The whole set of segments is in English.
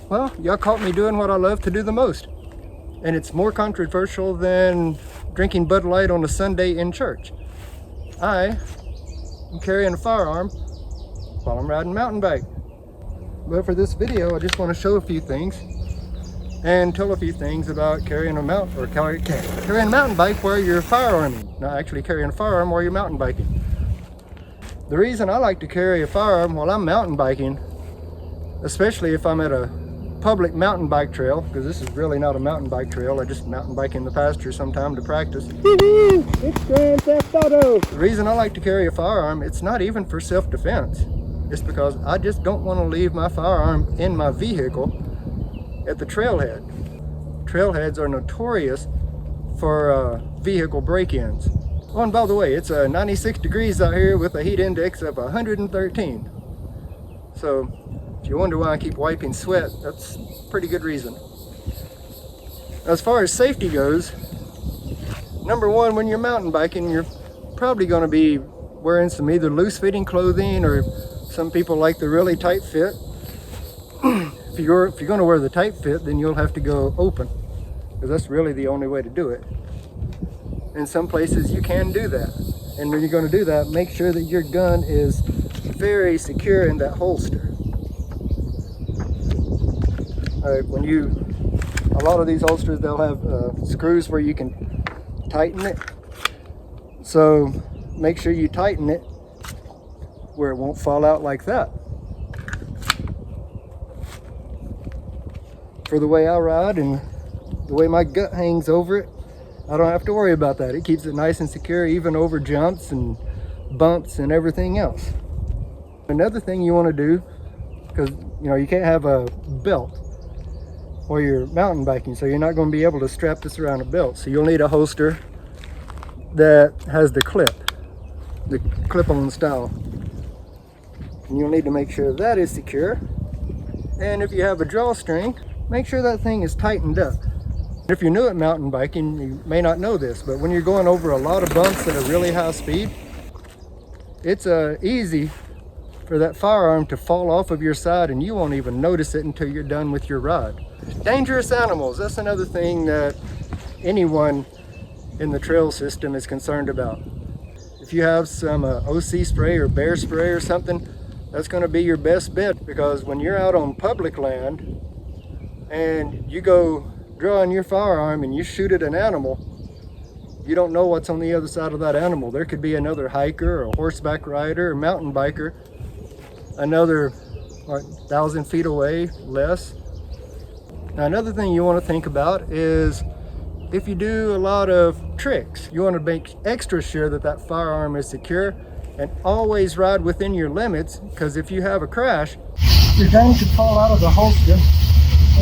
Well, y'all caught me doing what I love to do the most. And it's more controversial than drinking Bud Light on a Sunday in church. I am carrying a firearm while I'm riding a mountain bike. But for this video, I just want to show a few things and tell a few things about carrying a mountain bike while you're firearming. Not actually carrying a firearm while you're mountain biking. The reason I like to carry a firearm while I'm mountain biking, especially if I'm at a public mountain bike trail, because this is really not a mountain bike trail, I just mountain bike in the pasture sometime to practice. It's Grand Theft Auto! The reason I like to carry a firearm, it's not even for self-defense. It's because I just don't want to leave my firearm in my vehicle at the trailhead. Trailheads are notorious for vehicle break-ins. Oh, and by the way, it's 96 degrees out here with a heat index of 113. So if you wonder why I keep wiping sweat, that's a pretty good reason. As far as safety goes, number one, when you're mountain biking, you're probably going to be wearing some either loose-fitting clothing, or some people like the really tight fit. If you're going to wear the tight fit, then you'll have to go open, because that's really the only way to do it. In some places you can do that, and when you're going to do that, make sure that your gun is very secure in that holster. A lot of these holsters, they'll have screws where you can tighten it. So make sure you tighten it where it won't fall out like that. For the way I ride and the way my gut hangs over it, I don't have to worry about that. It keeps it nice and secure, even over jumps and bumps and everything else. Another thing you want to do, because you can't have a belt while you're mountain biking, so you're not going to be able to strap this around a belt. So you'll need a holster that has the clip-on style. And you'll need to make sure that is secure. And if you have a drawstring, make sure that thing is tightened up. If you're new at mountain biking, you may not know this, but when you're going over a lot of bumps at a really high speed, it's easy for that firearm to fall off of your side, and you won't even notice it until you're done with your ride. Dangerous animals, that's another thing that anyone in the trail system is concerned about. If you have some OC spray or bear spray or something, that's going to be your best bet, because when you're out on public land and you go drawing your firearm and you shoot at an animal, you don't know what's on the other side of that animal. There could be another hiker or a horseback rider or mountain biker another 1,000 feet away, less. Now, another thing you want to think about is if you do a lot of tricks, you want to make extra sure that that firearm is secure, and always ride within your limits, because if you have a crash, your gun could fall out of the holster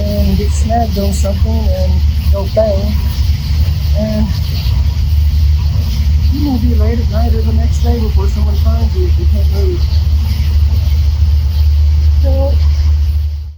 and get snagged on something and go bang, and you may be late at night or the next day before someone finds you if you can't move. So